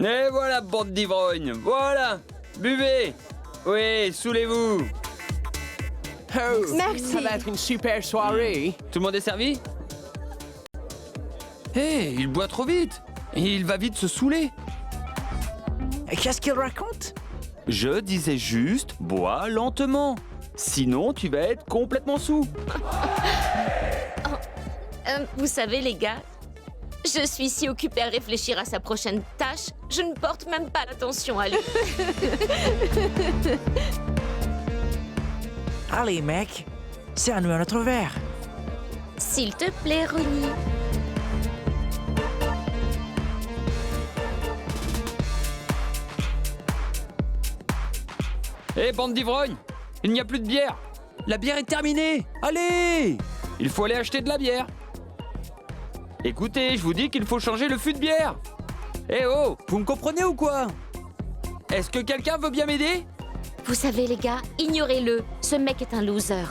Et voilà, bande d'ivrognes, voilà. Buvez. Oui, saoulez-vous. Oh, Merci. Ça va être une super soirée. Tout le monde est servi? Hé, il boit trop vite. Il va vite se saouler. Et qu'est-ce qu'il raconte? Je disais juste, bois lentement. Sinon, tu vas être complètement saoul. Vous savez, les gars, je suis si occupée à réfléchir à sa prochaine tâche, je ne porte même pas l'attention à lui. Allez, mec, c'est à nous un autre verre. S'il te plaît, Ronnie. Hé, bande d'ivrognes, il n'y a plus de bière. La bière est terminée. Allez, il faut aller acheter de la bière. Écoutez, je vous dis qu'il faut changer le fût de bière. Eh oh, vous me comprenez ou quoi? Est-ce que quelqu'un veut bien m'aider? Vous savez, les gars, ignorez-le. Ce mec est un loser.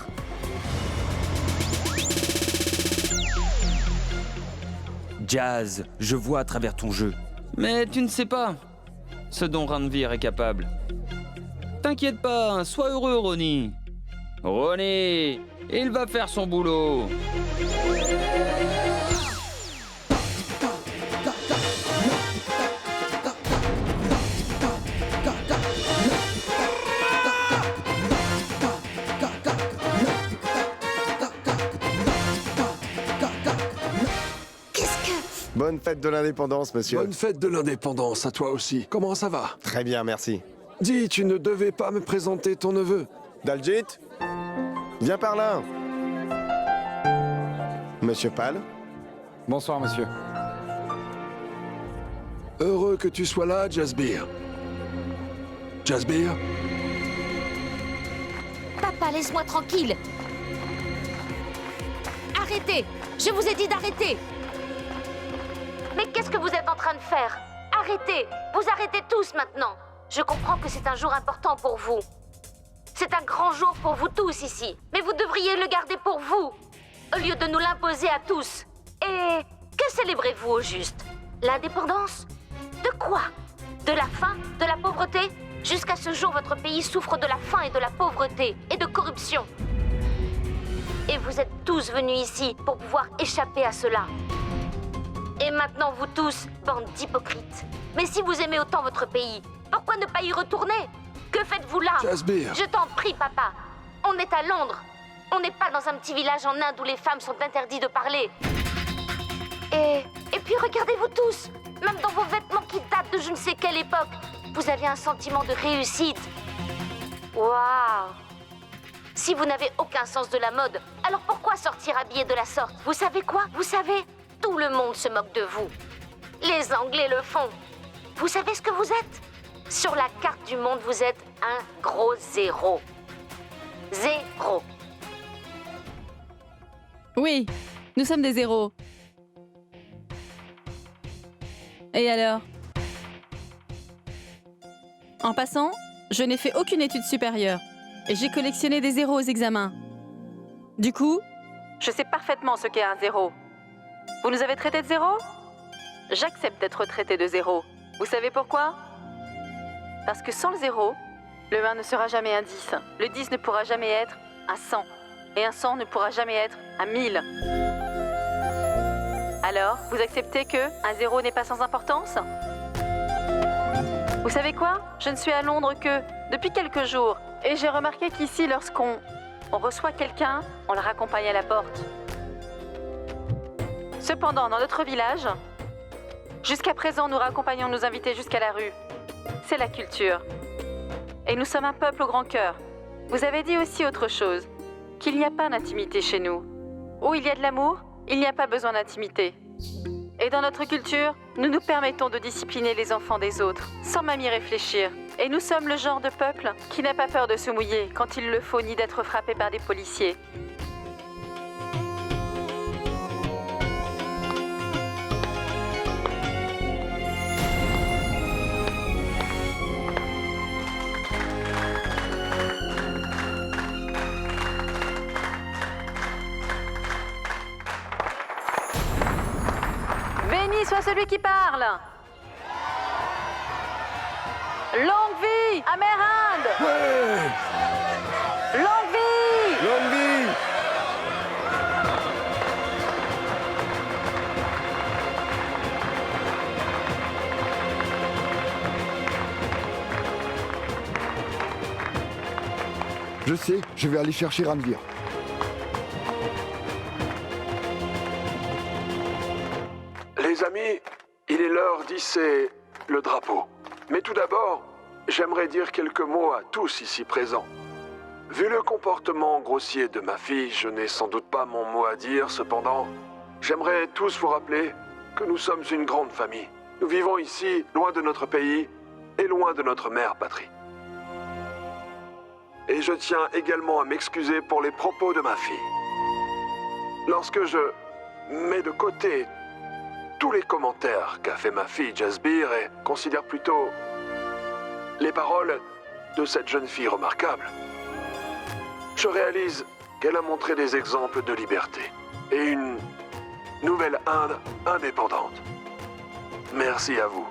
Jazz, je vois à travers ton jeu. Mais tu ne sais pas ce dont Ranveer est capable. T'inquiète pas, sois heureux, Ronnie. Ronnie, il va faire son boulot. Bonne fête de l'indépendance, monsieur. Bonne fête de l'indépendance à toi aussi. Comment ça va? Très bien, merci. Dis, tu ne devais pas me présenter ton neveu. Daljit, viens par là. Monsieur Pal, Bonsoir, monsieur. Heureux que tu sois là, Jasbir. Jasbir? Papa, laisse-moi tranquille. Arrêtez! Je vous ai dit d'arrêter! Mais qu'est-ce que vous êtes en train de faire? Arrêtez! Vous arrêtez tous maintenant! Je comprends que c'est un jour important pour vous. C'est un grand jour pour vous tous ici. Mais vous devriez le garder pour vous, au lieu de nous l'imposer à tous. Et que célébrez-vous au juste? L'indépendance? De quoi? De la faim? De la pauvreté? Jusqu'à ce jour, votre pays souffre de la faim et de la pauvreté et de corruption. Et vous êtes tous venus ici pour pouvoir échapper à cela. Et maintenant, vous tous, bande d'hypocrites. Mais si vous aimez autant votre pays, pourquoi ne pas y retourner? Que faites-vous là? Jasbir. Je t'en prie, papa. On est à Londres. On n'est pas dans un petit village en Inde où les femmes sont interdites de parler. Et puis regardez-vous tous. Même dans vos vêtements qui datent de je ne sais quelle époque, vous avez un sentiment de réussite. Waouh! Si vous n'avez aucun sens de la mode, alors pourquoi sortir habillé de la sorte? Vous savez quoi? Vous savez, tout le monde se moque de vous. Les Anglais le font. Vous savez ce que vous êtes? Sur la carte du monde, vous êtes un gros zéro. Zéro. Oui, nous sommes des zéros. Et alors? En passant, je n'ai fait aucune étude supérieure et j'ai collectionné des zéros aux examens. Du coup, je sais parfaitement ce qu'est un zéro. Vous nous avez traités de zéro? J'accepte d'être traité de zéro. Vous savez pourquoi? Parce que sans le zéro, le 1 ne sera jamais un 10. Le 10 ne pourra jamais être un 100. Et un 100 ne pourra jamais être un 1000. Alors, vous acceptez que un zéro n'est pas sans importance? Vous savez quoi? Je ne suis à Londres que depuis quelques jours. Et j'ai remarqué qu'ici, lorsqu'on reçoit quelqu'un, on le raccompagne à la porte. Cependant, dans notre village, jusqu'à présent, nous raccompagnons nos invités jusqu'à la rue. C'est la culture. Et nous sommes un peuple au grand cœur. Vous avez dit aussi autre chose, qu'il n'y a pas d'intimité chez nous. Où il y a de l'amour, il n'y a pas besoin d'intimité. Et dans notre culture, nous nous permettons de discipliner les enfants des autres, sans même y réfléchir. Et nous sommes le genre de peuple qui n'a pas peur de se mouiller quand il le faut, ni d'être frappé par des policiers. Béni soit celui qui parle. Longue vie Amerinde! Ouais! Longue vie! Longue vie! Je sais, je vais aller chercher Ranvir. Les amis, il est l'heure d'hisser le drapeau. Mais tout d'abord, j'aimerais dire quelques mots à tous ici présents. Vu le comportement grossier de ma fille, je n'ai sans doute pas mon mot à dire, cependant, j'aimerais tous vous rappeler que nous sommes une grande famille. Nous vivons ici, loin de notre pays et loin de notre mère patrie. Et je tiens également à m'excuser pour les propos de ma fille. Lorsque je mets de côté tous les commentaires qu'a fait ma fille Jasbir et considère plutôt les paroles de cette jeune fille remarquable, je réalise qu'elle a montré des exemples de liberté et une nouvelle Inde indépendante. Merci à vous.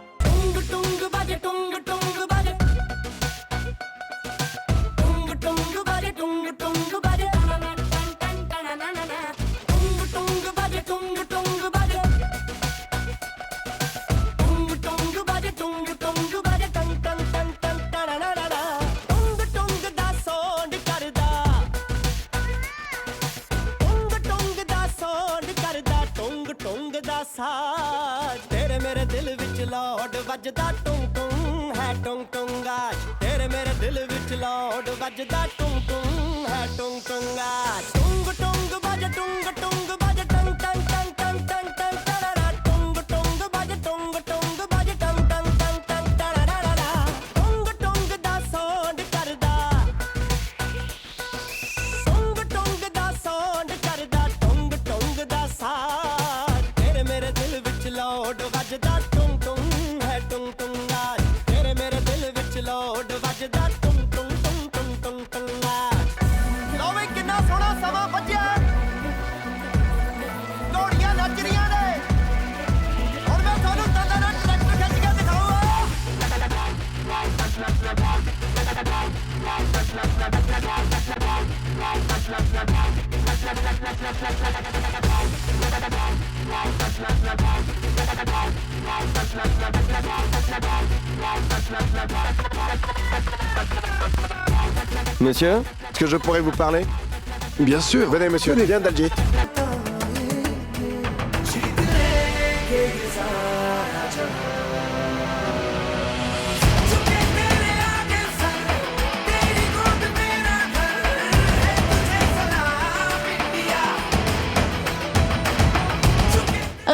तेरे मेरे दिल विच लौट वजदा टुंग टुंग है टुंग टुंग आज तेरे मेरे दिल विच लौट वजदा टुंग टुंग है टुंग टुंग आज टुंग टुंग बज टुंग टुंग बज टंग टंग टंग टंग टंग टंग टररा टुंग टुंग बज टुंग टुंग बज टंग टंग टंग टंग टररा टुंग टुंग दा साउंड करदा टुंग टुंग दा साउंड करदा टुंग टुंग दा साउंड तेरे मेरे दिल विच लौट वजदा टुंग टुंग है टुंग टुंग आज तेरे मेरे दिल विच लौट वजदा टुंग टुंग टुंग टुंग टुंग टुंग आज लोवे किन्ना सोहना समा बज्जिया घोड़ियां नच रਹੀਆਂ ਨੇ ਹੁਣ ਮੈਂ ਤੁਹਾਨੂੰ ਦੰਦਾਂ ਨਾਲ ਟਰੈਕਟਰ ਖਿੱਚ ਕੇ ਦਿਖਾਊਂਗਾ Monsieur, est-ce que je pourrais vous parler? Bien sûr. Venez, monsieur, viens Daljit.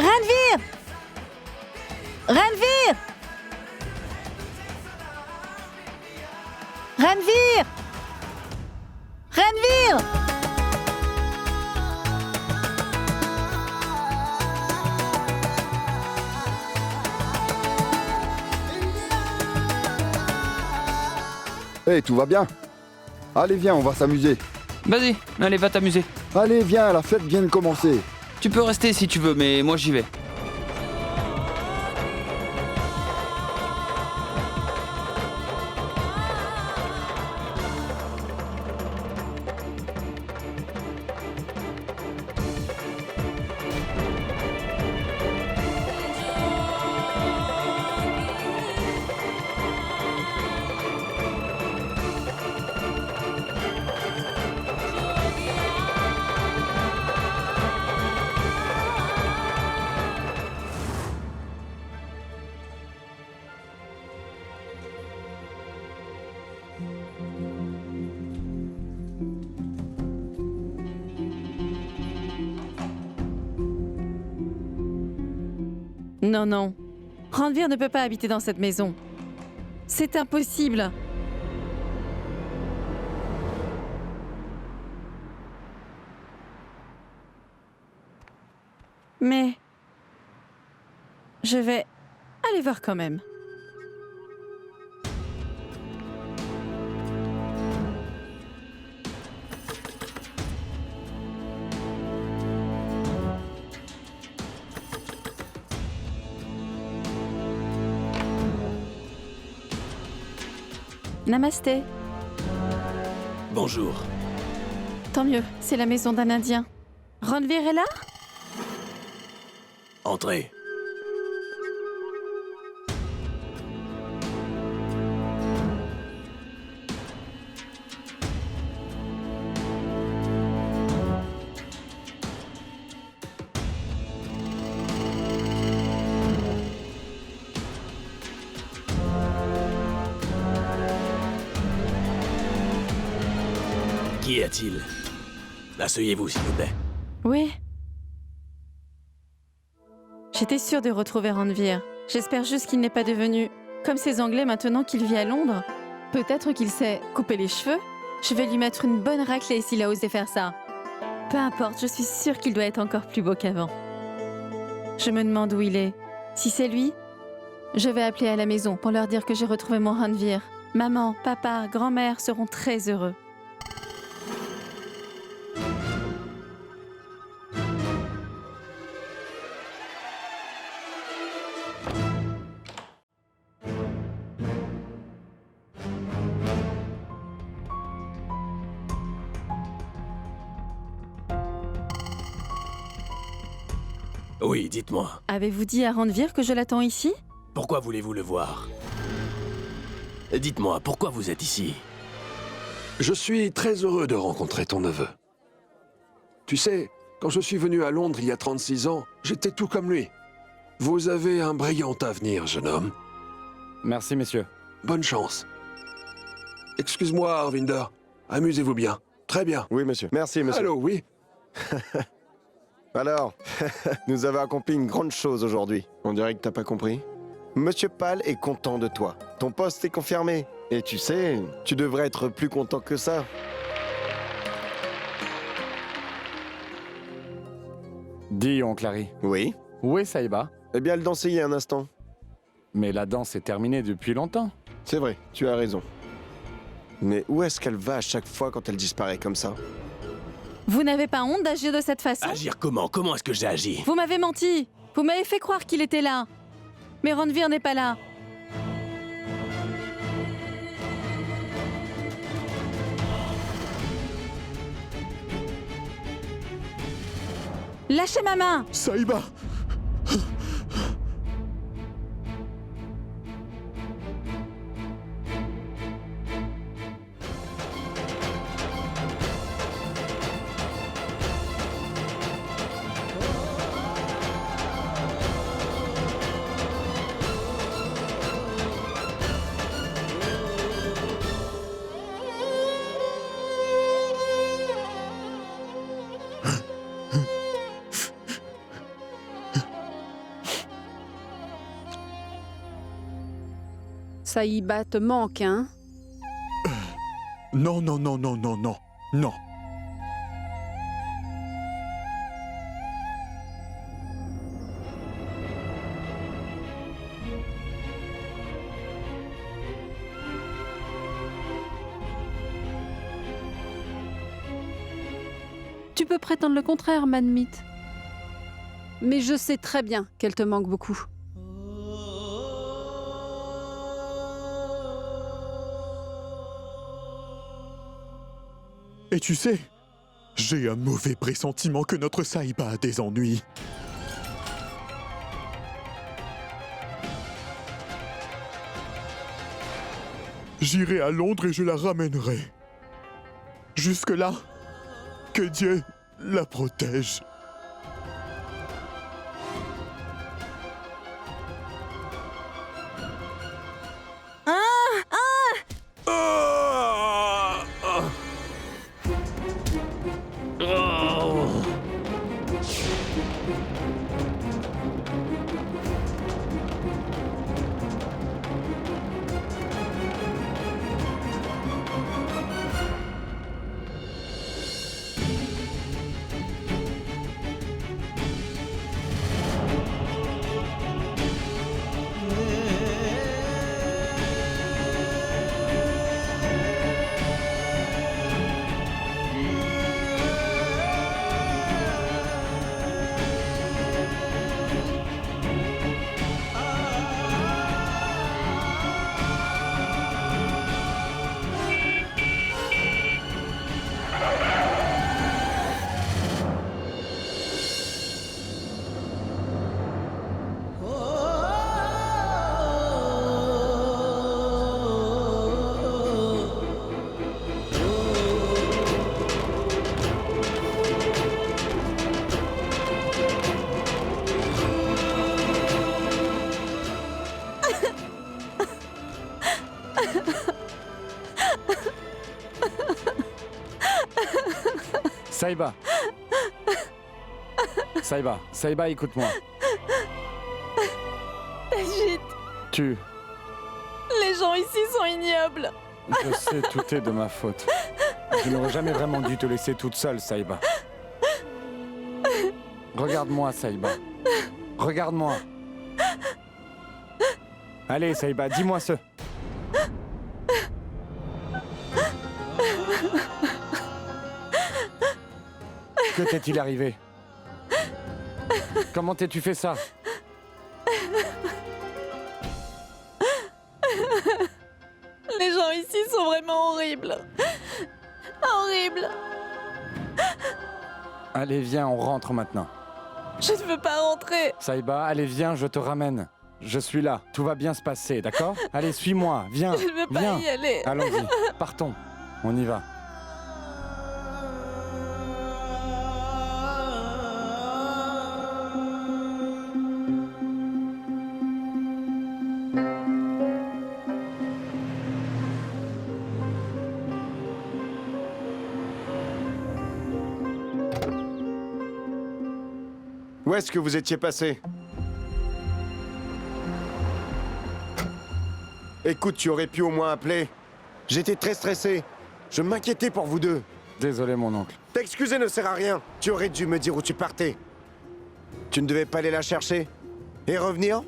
Ranvir! Ranvir! Ranvir! Ranvir! Hey, tout va bien? Allez, viens, on va s'amuser. Vas-y, allez, va t'amuser. Allez, viens, la fête vient de commencer. Tu peux rester si tu veux, mais moi j'y vais. Non, non. Ranvir ne peut pas habiter dans cette maison. C'est impossible. Mais... je vais aller voir quand même. Namasté. Bonjour. Tant mieux, c'est la maison d'un Indien. Ranveer est là? Entrez. Qu'y a-t-il? Asseyez-vous, s'il vous plaît. Oui. J'étais sûre de retrouver Ranveer. J'espère juste qu'il n'est pas devenu comme ces Anglais maintenant qu'il vit à Londres. Peut-être qu'il sait couper les cheveux. Je vais lui mettre une bonne raclée s'il a osé faire ça. Peu importe, je suis sûre qu'il doit être encore plus beau qu'avant. Je me demande où il est. Si c'est lui, je vais appeler à la maison pour leur dire que j'ai retrouvé mon Ranveer. Maman, papa, grand-mère seront très heureux. Oui, dites-moi. Avez-vous dit à Ranveer que je l'attends ici? Pourquoi voulez-vous le voir? Dites-moi, pourquoi vous êtes ici? Je suis très heureux de rencontrer ton neveu. Tu sais, quand je suis venu à Londres il y a 36 ans, j'étais tout comme lui. Vous avez un brillant avenir, jeune homme. Merci, messieurs. Bonne chance. Excuse-moi, Harvinder. Amusez-vous bien. Très bien. Oui, monsieur. Merci, monsieur. Allô, oui. Alors, nous avons accompli une grande chose aujourd'hui. On dirait que t'as pas compris. Monsieur Pal est content de toi. Ton poste est confirmé. Et tu sais, tu devrais être plus content que ça. Dis, oncle Harry, Oui. où est Saïba? Eh bien, elle dansait il y a un instant. Mais la danse est terminée depuis longtemps. C'est vrai, tu as raison. Mais où est-ce qu'elle va à chaque fois quand elle disparaît comme ça? Vous n'avez pas honte d'agir de cette façon? Agir comment? Comment est-ce que j'ai agi? Vous m'avez menti. Vous m'avez fait croire qu'il était là. Mais Ranveer n'est pas là. Lâchez ma main! Saïba! Saïba te manque, hein? Non, non, non, non, non, non, non. Tu peux prétendre le contraire, Manmeet. Mais je sais très bien qu'elle te manque beaucoup. Et tu sais, j'ai un mauvais pressentiment que notre Saïba a des ennuis. J'irai à Londres et je la ramènerai. Jusque-là, que Dieu la protège. Saïba. Saïba, écoute-moi. Tajid, Tu... les gens ici sont ignobles. Je sais, tout est de ma faute. Je n'aurais jamais vraiment dû te laisser toute seule, Saïba. Regarde-moi, Saïba. Regarde-moi. Allez, Saïba, dis-moi ce... Que t'est-il arrivé? Comment t'es-tu fait ça? Les gens ici sont vraiment horribles. Horribles. Allez, viens, on rentre maintenant. Je ne veux pas rentrer. Saïba, allez, viens, je te ramène. Je suis là, tout va bien se passer, d'accord? Allez, suis-moi, viens. Je ne veux pas viens. y aller. Allons-y, partons. On y va. Où est-ce que vous étiez passé? Écoute, tu aurais pu au moins appeler. J'étais très stressé. Je m'inquiétais pour vous deux. Désolé, mon oncle. T'excuser ne sert à rien. Tu aurais dû me dire où tu partais. Tu ne devais pas aller la chercher? Et revenir?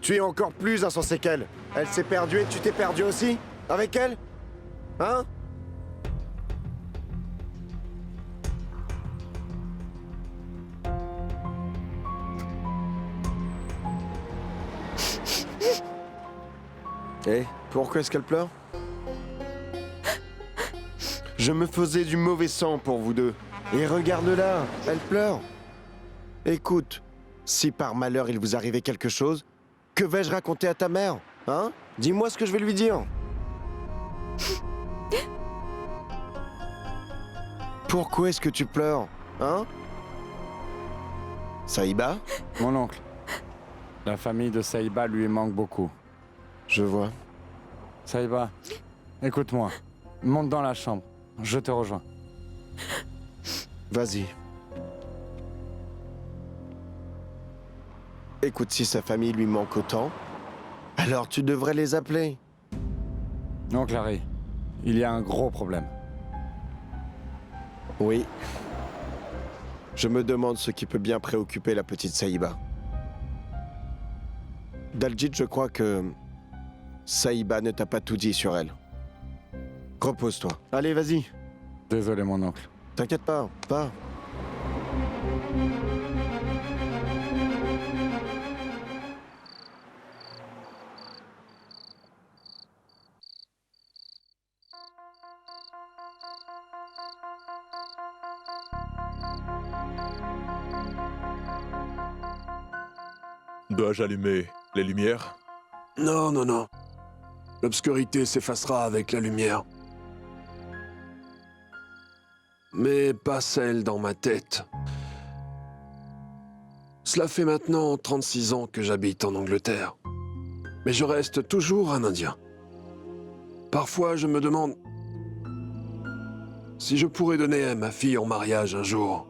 Tu es encore plus insensé qu'elle. Elle s'est perdue et tu t'es perdu aussi? Avec elle? Hein? Et pourquoi est-ce qu'elle pleure? Je me faisais du mauvais sang pour vous deux. Et regarde-la, elle pleure. Écoute, si par malheur il vous arrivait quelque chose, que vais-je raconter à ta mère? Hein? Dis-moi ce que je vais lui dire. Pourquoi est-ce que tu pleures? Hein? Saïba? Mon oncle. La famille de Saïba lui manque beaucoup. Je vois. Saïba, écoute-moi. Monte dans la chambre. Je te rejoins. Vas-y. Écoute, si sa famille lui manque autant, alors tu devrais les appeler. Non, Clary, il y a un gros problème. Oui. Je me demande ce qui peut bien préoccuper la petite Saïba. Daljit, je crois que Saïba ne t'a pas tout dit sur elle. Repose-toi. Allez, vas-y. Désolé, mon oncle. T'inquiète pas, pas. Dois-je allumer les lumières? Non, non, non. L'obscurité s'effacera avec la lumière. Mais pas celle dans ma tête. Cela fait maintenant 36 ans que j'habite en Angleterre. Mais je reste toujours un Indien. Parfois, je me demande si je pourrais donner ma fille en mariage un jour,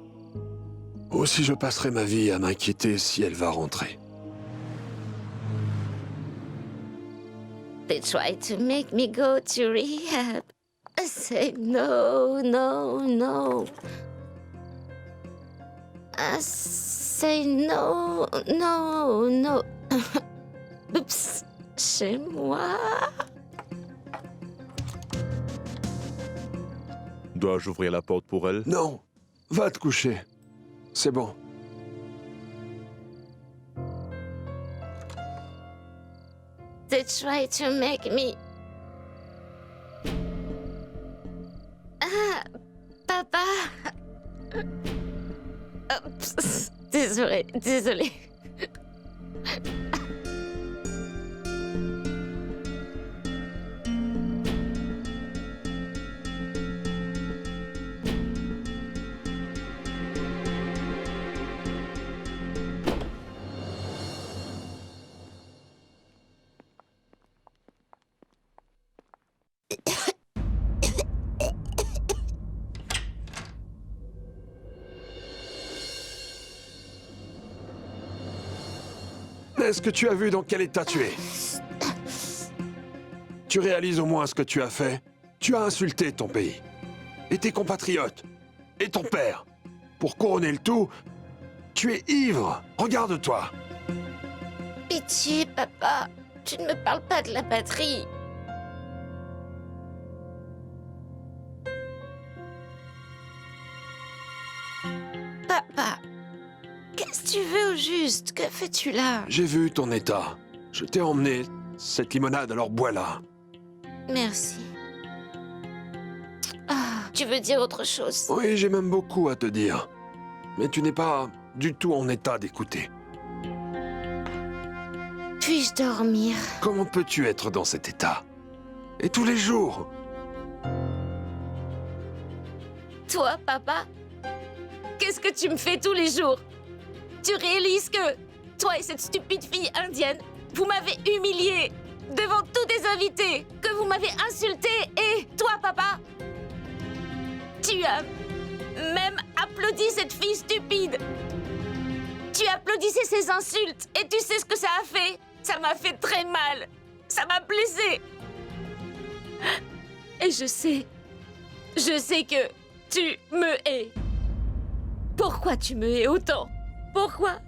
ou si je passerai ma vie à m'inquiéter si elle va rentrer. They tried to make me go to rehab. I say no, no, no. I say no, no, no. Oups, chez moi. Dois-je ouvrir la porte pour elle? Non, va te coucher. C'est bon. They try to make me... Ah, papa. Oups, désolé, désolé. Est-ce que tu as vu dans quel état tu es? Tu réalises au moins ce que tu as fait? Tu as insulté ton pays, et tes compatriotes, et ton père. Pour couronner le tout, tu es ivre. Regarde-toi. Pitié, papa. Tu ne me parles pas de la patrie. Papa, qu'est-ce que tu veux au juste? Que fais-tu là? J'ai vu ton état. Je t'ai emmené cette limonade, alors bois-la. Merci. Ah, tu veux dire autre chose? Oui, j'ai même beaucoup à te dire. Mais tu n'es pas du tout en état d'écouter. Puis-je dormir? Comment peux-tu être dans cet état? Et tous les jours? Toi, papa? Qu'est-ce que tu me fais tous les jours? Tu réalises que toi et cette stupide fille indienne, vous m'avez humilié devant tous des invités, que vous m'avez insulté et toi, papa, tu as même applaudi cette fille stupide. Tu applaudissais ses insultes et tu sais ce que ça a fait? Ça m'a fait très mal. Ça m'a blessé. Et je sais que tu me hais. Pourquoi tu me hais autant? Pourquoi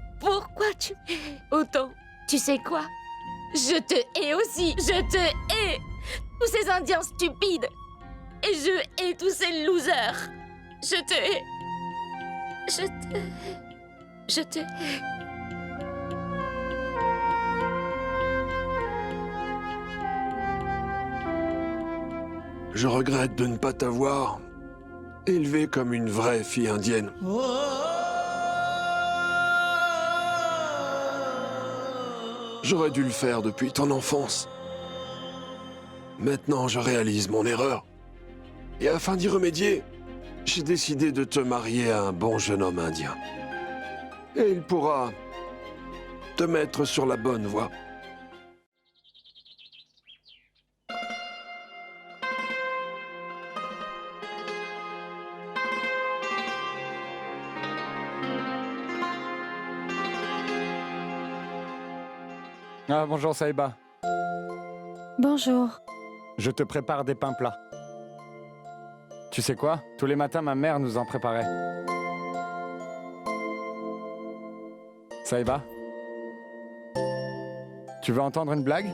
tu me hais autant? Tu sais quoi? Je te hais aussi. Je te hais. Tous ces Indiens stupides. Et je hais tous ces losers. Je te hais. Je te hais. Je te hais. Je regrette de ne pas t'avoir élevée comme une vraie fille indienne. J'aurais dû le faire depuis ton enfance. Maintenant, je réalise mon erreur. Et afin d'y remédier, j'ai décidé de te marier à un bon jeune homme indien. Et il pourra te mettre sur la bonne voie. Ah, bonjour Saïba. Bonjour. Je te prépare des pains plats. Tu sais quoi? Tous les matins, ma mère nous en préparait. Saïba? Tu veux entendre une blague?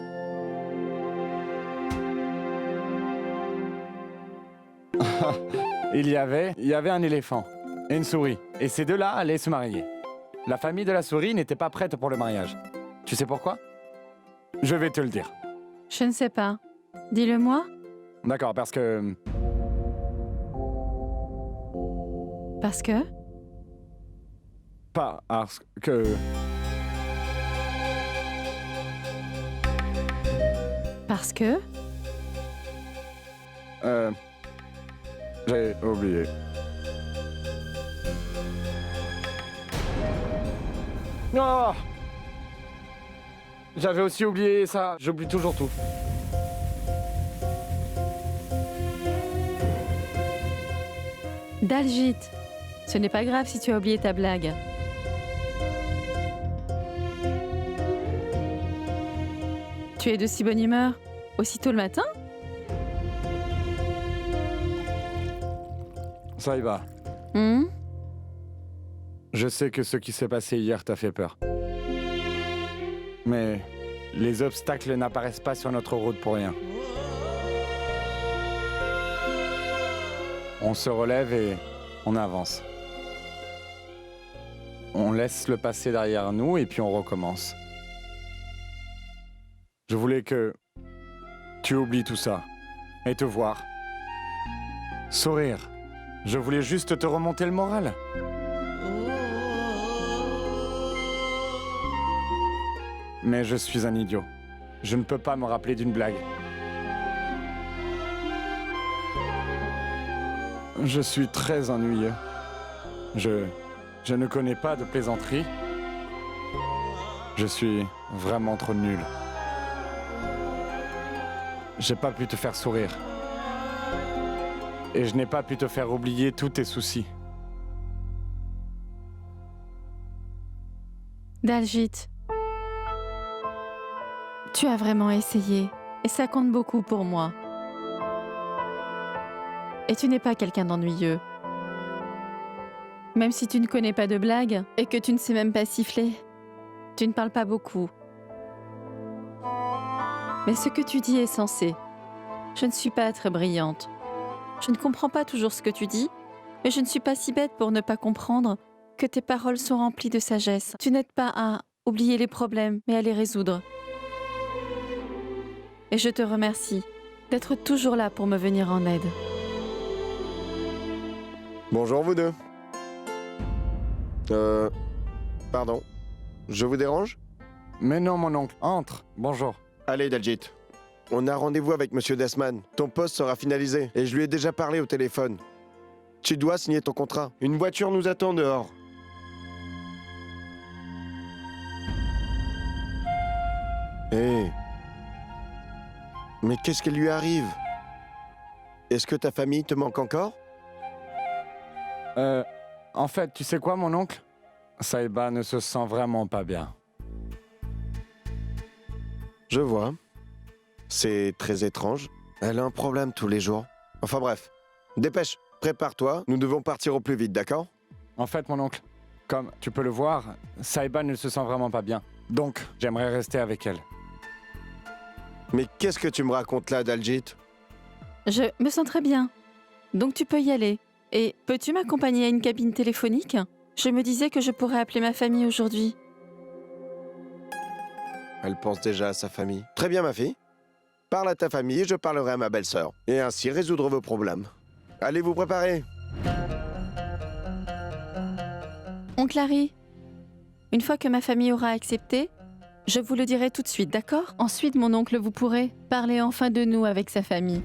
Il y avait un éléphant et une souris. Et ces deux-là allaient se marier. La famille de la souris n'était pas prête pour le mariage. Tu sais pourquoi? Je vais te le dire. Je ne sais pas. Dis-le-moi. D'accord, parce que... Parce que? Parce que... Parce que? J'ai oublié. Oh! J'avais aussi oublié ça. J'oublie toujours tout. Daljit, ce n'est pas grave si tu as oublié ta blague. Tu es de si bonne humeur, aussitôt le matin? Saïba, je sais que ce qui s'est passé hier t'a fait peur. Mais les obstacles n'apparaissent pas sur notre route pour rien. On se relève et on avance. On laisse le passé derrière nous et puis on recommence. Je voulais que tu oublies tout ça et te voir. Sourire. Je voulais juste te remonter le moral. Mais je suis un idiot. Je ne peux pas me rappeler d'une blague. Je suis très ennuyeux. Je ne connais pas de plaisanterie. Je suis vraiment trop nul. J'ai pas pu te faire sourire. Et je n'ai pas pu te faire oublier tous tes soucis. Daljit, Tu as vraiment essayé, et ça compte beaucoup pour moi. Et tu n'es pas quelqu'un d'ennuyeux. Même si tu ne connais pas de blagues et que tu ne sais même pas siffler, tu ne parles pas beaucoup. Mais ce que tu dis est sensé. Je ne suis pas très brillante. Je ne comprends pas toujours ce que tu dis, mais je ne suis pas si bête pour ne pas comprendre que tes paroles sont remplies de sagesse. Tu n'aides pas à oublier les problèmes, mais à les résoudre. Et je te remercie d'être toujours là pour me venir en aide. Bonjour vous deux. Pardon. Je vous dérange? Mais non, mon oncle. Entre. Bonjour. Allez, Daljit. On a rendez-vous avec Monsieur Desman. Ton poste sera finalisé et je lui ai déjà parlé au téléphone. Tu dois signer ton contrat. Une voiture nous attend dehors. Hé. Mais qu'est-ce qui lui arrive? Est-ce que ta famille te manque encore? En fait, tu sais quoi, mon oncle? Saïba ne se sent vraiment pas bien. Je vois. C'est très étrange. Elle a un problème tous les jours. Enfin bref. Dépêche, prépare-toi. Nous devons partir au plus vite, d'accord? En fait, mon oncle, comme tu peux le voir, Saïba ne se sent vraiment pas bien. Donc, j'aimerais rester avec elle. Mais qu'est-ce que tu me racontes là, Daljit? Je me sens très bien. Donc tu peux y aller. Et peux-tu m'accompagner à une cabine téléphonique? Je me disais que je pourrais appeler ma famille aujourd'hui. Elle pense déjà à sa famille. Très bien, ma fille. Parle à ta famille et je parlerai à ma belle-sœur. Et ainsi résoudre vos problèmes. Allez vous préparer. Oncle Harry, une fois que ma famille aura accepté, je vous le dirai tout de suite, d'accord? Ensuite, mon oncle, vous pourrez parler enfin de nous avec sa famille.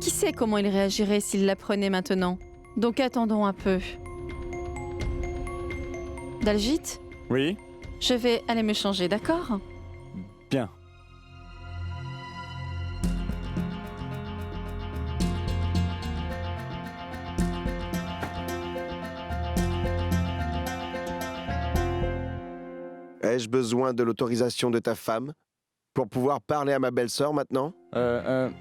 Qui sait comment il réagirait s'il l'apprenait maintenant? Donc attendons un peu. Daljit, Oui? je vais aller me changer, d'accord? Bien. Ai-je besoin de l'autorisation de ta femme pour pouvoir parler à ma belle-sœur maintenant?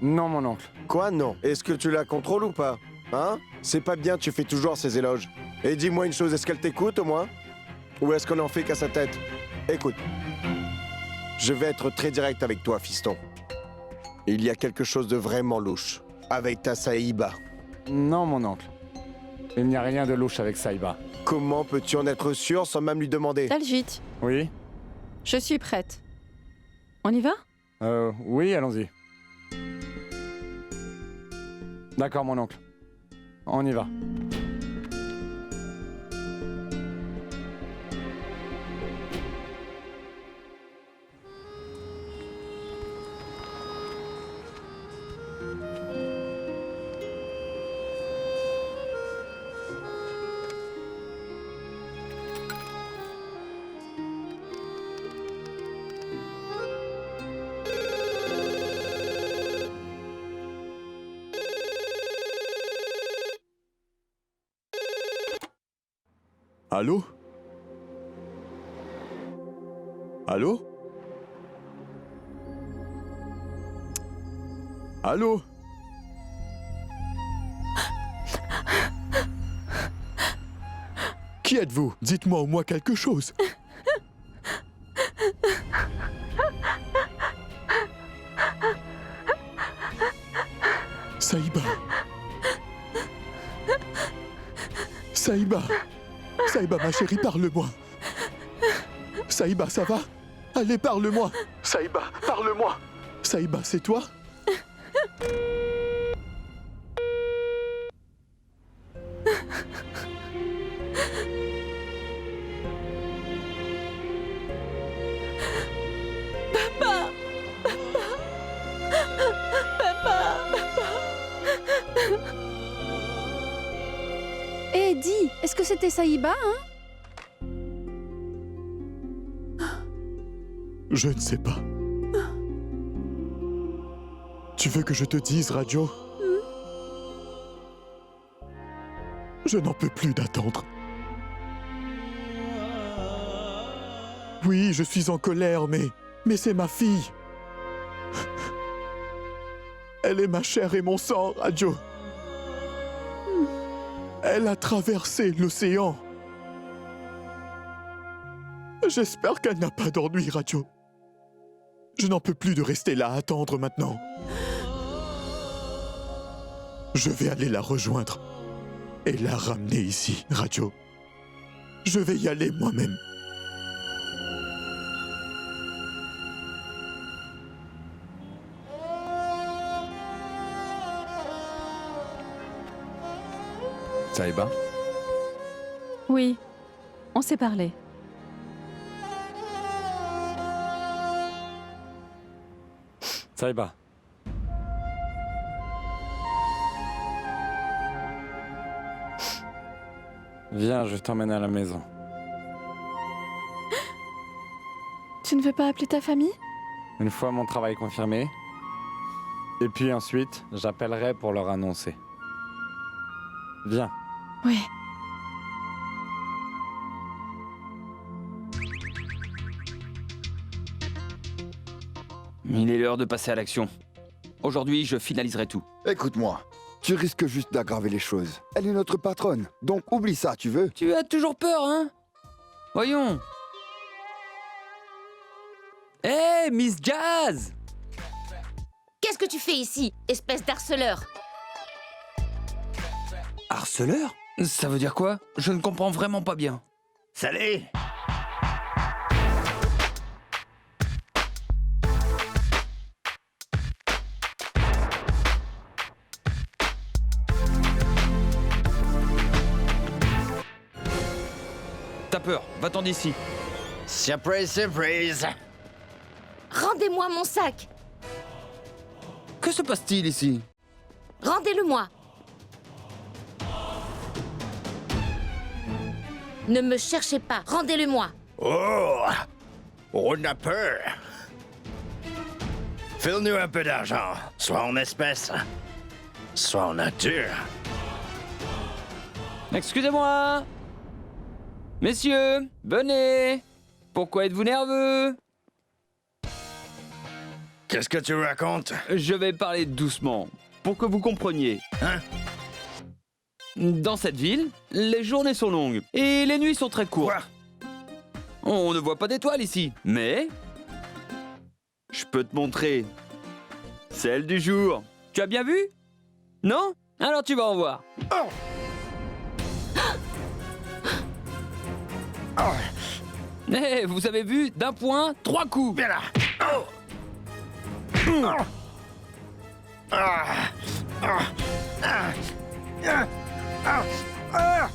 Non, mon oncle. Quoi, non? Est-ce que tu la contrôles ou pas? Hein? C'est pas bien, tu fais toujours ces éloges. Et dis-moi une chose, est-ce qu'elle t'écoute au moins? Ou est-ce qu'on en fait qu'à sa tête? Écoute, je vais être très direct avec toi, fiston. Il y a quelque chose de vraiment louche avec ta Saïba. Non, mon oncle. Il n'y a rien de louche avec Saïba. Comment peux-tu en être sûr sans même lui demander? Daljit, Oui? je suis prête. On y va? Oui, allons-y. D'accord, mon oncle. On y va. Allô? Allô? Allô? Qui êtes-vous? Dites-moi au moins quelque chose. Saïba. Saïba. Saïba, ma chérie, parle-moi. Saïba, ça va? Allez, parle-moi. Saïba, parle-moi. Saïba, c'est toi? Eh, dis, est-ce que c'était Saïba, hein? Je ne sais pas. Tu veux que je te dise, Radio? Je n'en peux plus d'attendre. Oui, je suis en colère, mais Mais c'est ma fille. Elle est ma chair et mon sang, Radio. Elle a traversé l'océan. J'espère qu'elle n'a pas d'ennui, Radio. Je n'en peux plus de rester là à attendre maintenant. Je vais aller la rejoindre et la ramener ici, Radio. Je vais y aller moi-même. Saïba? Oui, on s'est parlé. Saïba. Viens, je t'emmène à la maison. Tu ne veux pas appeler ta famille? Une fois mon travail confirmé. Et puis ensuite, j'appellerai pour leur annoncer. Viens. Oui. Il est l'heure de passer à l'action. Aujourd'hui, je finaliserai tout. Écoute-moi, tu risques juste d'aggraver les choses. Elle est notre patronne, donc oublie ça, tu veux? Tu as toujours peur, hein? Voyons. Hé, Miss Jazz! Qu'est-ce que tu fais ici, espèce d'harceleur? Harceleur? Ça veut dire quoi? Je ne comprends vraiment pas bien. Salut! T'as peur, va-t'en d'ici. Surprise, surprise! Rendez-moi mon sac! Que se passe-t-il ici? Rendez-le-moi! Ne me cherchez pas, rendez-le-moi! Oh! On a peur! File-nous un peu d'argent, soit en espèces, soit en nature. Excusez-moi! Messieurs, venez! Pourquoi êtes-vous nerveux? Qu'est-ce que tu racontes? Je vais parler doucement, pour que vous compreniez. Hein? Dans cette ville, les journées sont longues et les nuits sont très courtes. On ne voit pas d'étoiles ici, mais... Je peux te montrer. Celle du jour. Tu as bien vu? Non? Alors tu vas en voir. Oh! Eh, vous avez vu? D'un point, 3 coups. Viens là! Oh! Oh! Ah! Ah! Ah! Ah! Ah! Ah!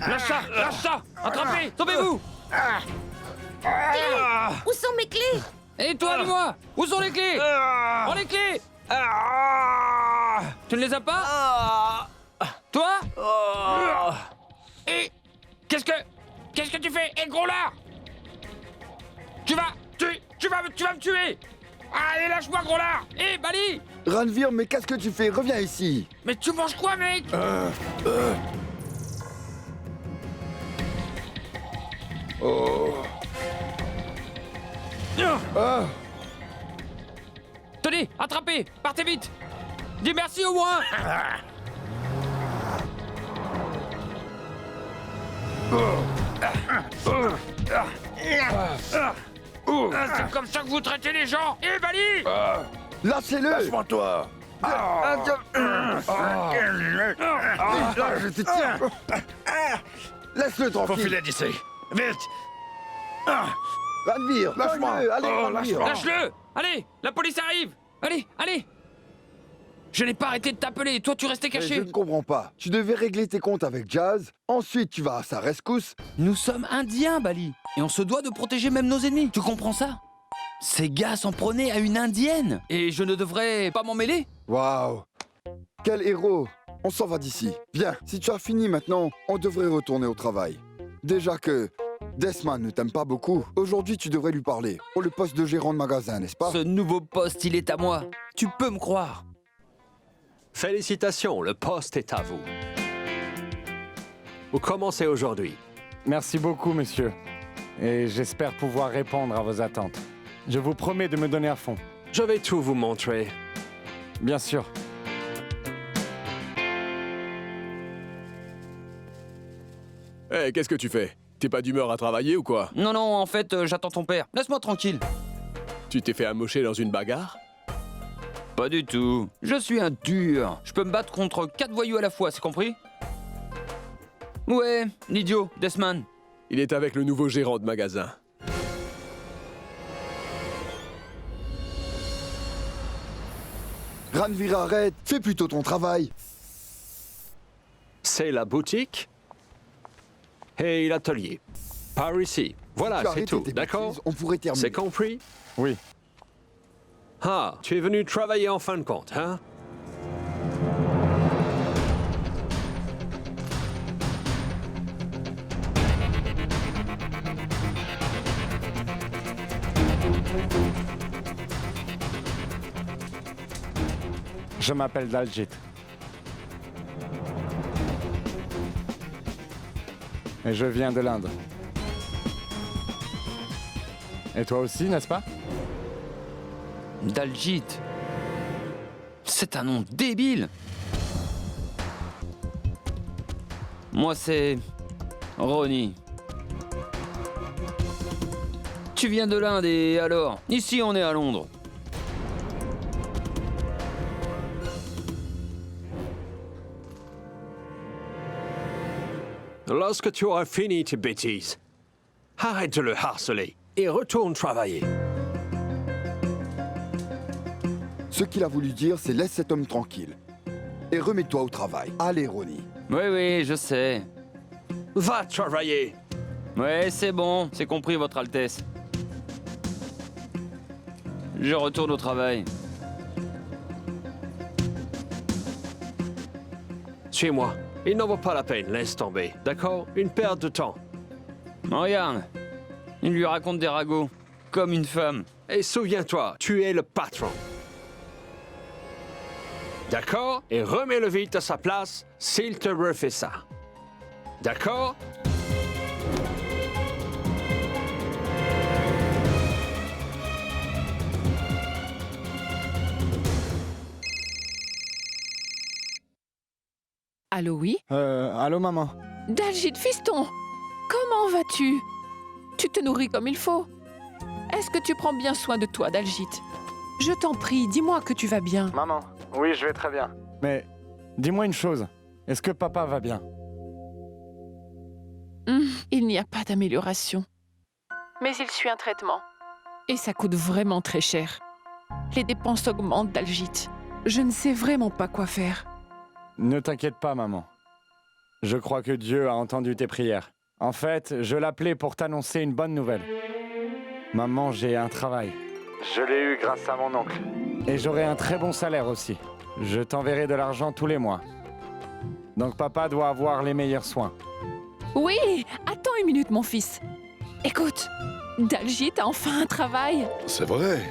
Lâche ça! Lâche ça! Attrapez! Sauvez-vous! Ah! Clés! Où sont mes clés? Et toi, dis-moi! Où sont les clés? Ah! Oh, les clés! Ah! Tu ne les as pas? Ah! Toi? Ah! Et... Qu'est-ce que tu fais? Et gros lard! Tu vas me tuer! Allez, lâche-moi, gros lard! Eh, Bali! Ranveer, mais qu'est-ce que tu fais? Reviens ici! Mais tu manges quoi, mec? Oh. Ah. Tenez, attrapez! Partez vite! Dis merci au moins! C'est comme ça que vous traitez les gens! Eh, Bali! Lâchez-le! Lâche-moi, toi! Là, je te tiens! Laisse-le Faut tranquille! filer d'ici! Vite! Ranveer, lâche-moi! Allez, Ranveer! lâche-moi. Lâche-le! Allez, la police arrive! Allez, allez! Je n'ai pas arrêté de t'appeler, toi tu restais Mais je caché! ne comprends pas. Tu devais régler tes comptes avec Jazz, ensuite tu vas à sa rescousse. Nous sommes indiens, Bali, et on se doit de protéger même nos ennemis, tu comprends ça? Ces gars s'en prenaient à une indienne, et je ne devrais pas m'en mêler? Waouh! Quel héros! On s'en va d'ici. Viens, si tu as fini maintenant, on devrait retourner au travail. Déjà que Desmond ne t'aime pas beaucoup, aujourd'hui tu devrais lui parler. Pour le poste de gérant de magasin, n'est-ce pas? Ce nouveau poste, il est à moi. Tu peux me croire. Félicitations, le poste est à vous. Vous commencez aujourd'hui. Merci beaucoup, monsieur. Et j'espère pouvoir répondre à vos attentes. Je vous promets de me donner à fond. Je vais tout vous montrer. Bien sûr. Hé, qu'est-ce que tu fais? T'es pas d'humeur à travailler ou quoi? Non, non, en fait, j'attends ton père. Laisse-moi tranquille. Tu t'es fait amocher dans une bagarre? Pas du tout. Je suis un dur. Je peux me battre contre 4 voyous à la fois, c'est compris? Ouais, l'idiot, Desman. Il est avec le nouveau gérant de magasin. Ranveer, arrête. Fais plutôt ton travail. C'est la boutique et l'atelier. Par ici. Voilà, Tu c'est arrêtes tout, tes d'accord? bêtises, on pourrait terminer. C'est compris? Oui. Ah, tu es venu travailler en fin de compte, hein? Je m'appelle Daljit. Et je viens de l'Inde. Et toi aussi, n'est-ce pas? Daljit. C'est un nom débile. Moi, c'est Ronnie. Tu viens de l'Inde et alors? Ici, on est à Londres. Lorsque tu auras fini tes bêtises, arrête de le harceler et retourne travailler. Ce qu'il a voulu dire, c'est laisse cet homme tranquille. Et remets-toi au travail. Allez, Ronnie. Oui, oui, je sais. Va travailler! Ouais, c'est bon, c'est compris, Votre Altesse. Je retourne au travail. Suis-moi. Il n'en vaut pas la peine, laisse tomber. D'accord? Une perte de temps. Regarde, il lui raconte des ragots, comme une femme. Et souviens-toi, tu es le patron. D'accord? Et remets-le vite à sa place s'il te refait ça. D'accord? Allô, oui? Allô, maman? Daljit, fiston! Comment vas-tu? Tu te nourris comme il faut? Est-ce que tu prends bien soin de toi, Daljit? Je t'en prie, dis-moi que tu vas bien. Maman, oui, je vais très bien. Mais dis-moi une chose. Est-ce que papa va bien? Il n'y a pas d'amélioration. Mais il suit un traitement. Et ça coûte vraiment très cher. Les dépenses augmentent, Daljit. Je ne sais vraiment pas quoi faire. Ne t'inquiète pas, maman. Je crois que Dieu a entendu tes prières. En fait, je l'appelais pour t'annoncer une bonne nouvelle. Maman, j'ai un travail. Je l'ai eu grâce à mon oncle. Et j'aurai un très bon salaire aussi. Je t'enverrai de l'argent tous les mois. Donc papa doit avoir les meilleurs soins. Oui, attends une minute, mon fils. Écoute, Daljit a enfin un travail. C'est vrai.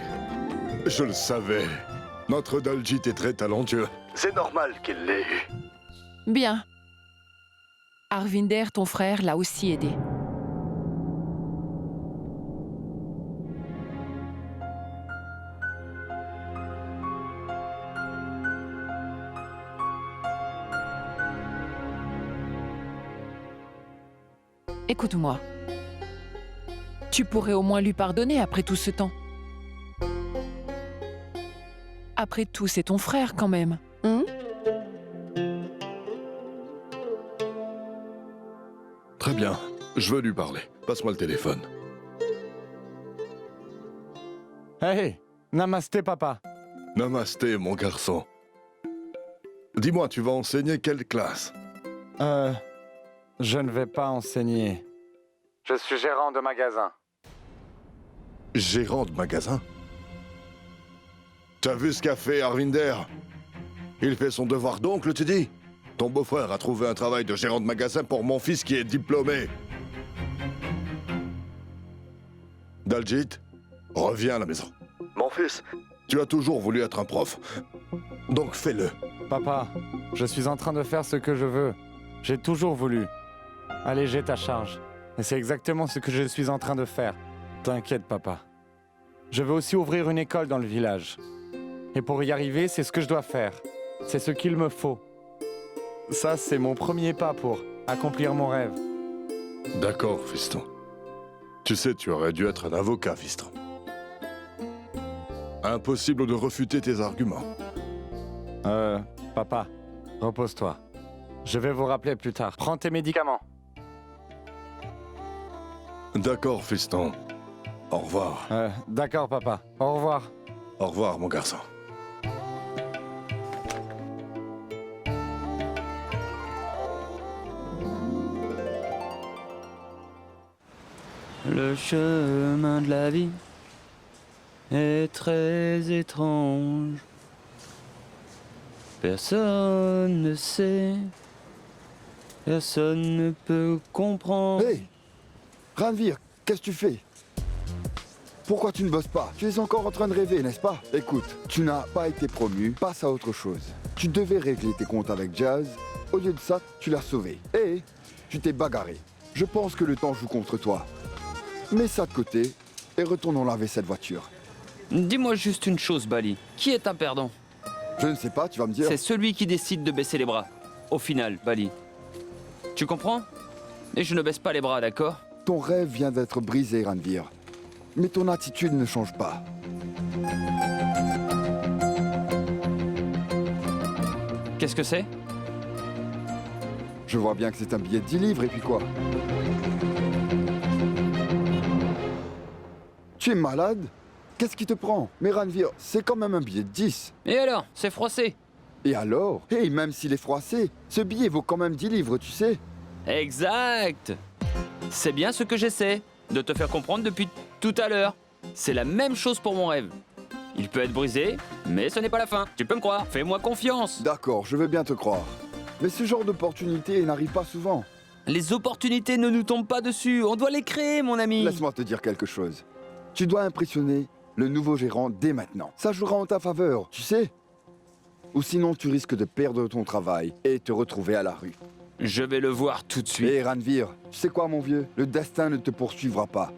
Je le savais. Notre Daljit est très talentueux. C'est normal qu'il l'ait eu. Bien. Arvinder, ton frère, l'a aussi aidé. Écoute-moi. Tu pourrais au moins lui pardonner après tout ce temps. Après tout, c'est ton frère quand même. Très bien. Je veux lui parler. Passe-moi le téléphone. Hey, namasté, papa. Namasté, mon garçon. Dis-moi, tu vas enseigner quelle classe? Je ne vais pas enseigner. Je suis gérant de magasin. Gérant de magasin? T'as vu ce qu'a fait Arvinder? Il fait son devoir d'oncle, tu dis? Ton beau-frère a trouvé un travail de gérant de magasin pour mon fils qui est diplômé. Daljit, reviens à la maison. Mon fils, tu as toujours voulu être un prof. Donc fais-le. Papa, je suis en train de faire ce que je veux. J'ai toujours voulu alléger ta charge. Et c'est exactement ce que je suis en train de faire. T'inquiète, papa. je veux aussi ouvrir une école dans le village. Et pour y arriver, c'est ce que je dois faire. C'est ce qu'il me faut. Ça, c'est mon premier pas pour accomplir mon rêve. D'accord, fiston. Tu sais, tu aurais dû être un avocat, fiston. Impossible de refuter tes arguments. Papa, repose-toi. Je vais vous rappeler plus tard. Prends tes médicaments. D'accord, fiston. Au revoir. D'accord, papa. Au revoir. Au revoir, mon garçon. Le chemin de la vie est très étrange. Personne ne sait, personne ne peut comprendre. Hé Ranveer, qu'est-ce que tu fais? Pourquoi tu ne bosses pas? Tu es encore en train de rêver, n'est-ce pas? Écoute, tu n'as pas été promu, passe à autre chose. Tu devais régler tes comptes avec Jazz. Au lieu de ça, tu l'as sauvé. Et tu t'es bagarré. Je pense que le temps joue contre toi. Mets ça de côté et retournons laver cette voiture. Dis-moi juste une chose, Bali. Qui est un perdant? Je ne sais pas, tu vas me dire. C'est celui qui décide de baisser les bras. Au final, Bali. Tu comprends? Et je ne baisse pas les bras, d'accord? Ton rêve vient d'être brisé, Ranveer. Mais ton attitude ne change pas. Qu'est-ce que c'est? Je vois bien que c'est un billet de 10 livres et puis quoi? Tu es malade? Qu'est-ce qui te prend? Mais Ranveer, c'est quand même un billet de 10. Et alors? C'est froissé. Et alors? Et même s'il est froissé, ce billet vaut quand même 10 livres, tu sais? Exact. C'est bien ce que j'essaie de te faire comprendre depuis tout à l'heure. C'est la même chose pour mon rêve. Il peut être brisé, mais ce n'est pas la fin. Tu peux me croire, fais-moi confiance. D'accord, je veux bien te croire. Mais ce genre d'opportunité n'arrive pas souvent. Les opportunités ne nous tombent pas dessus, on doit les créer, mon ami. Laisse-moi te dire quelque chose. Tu dois impressionner le nouveau gérant dès maintenant. Ça jouera en ta faveur, tu sais? Ou sinon tu risques de perdre ton travail et te retrouver à la rue. Je vais le voir tout de suite. Hé Ranveer, tu sais quoi mon vieux? Le destin ne te poursuivra pas.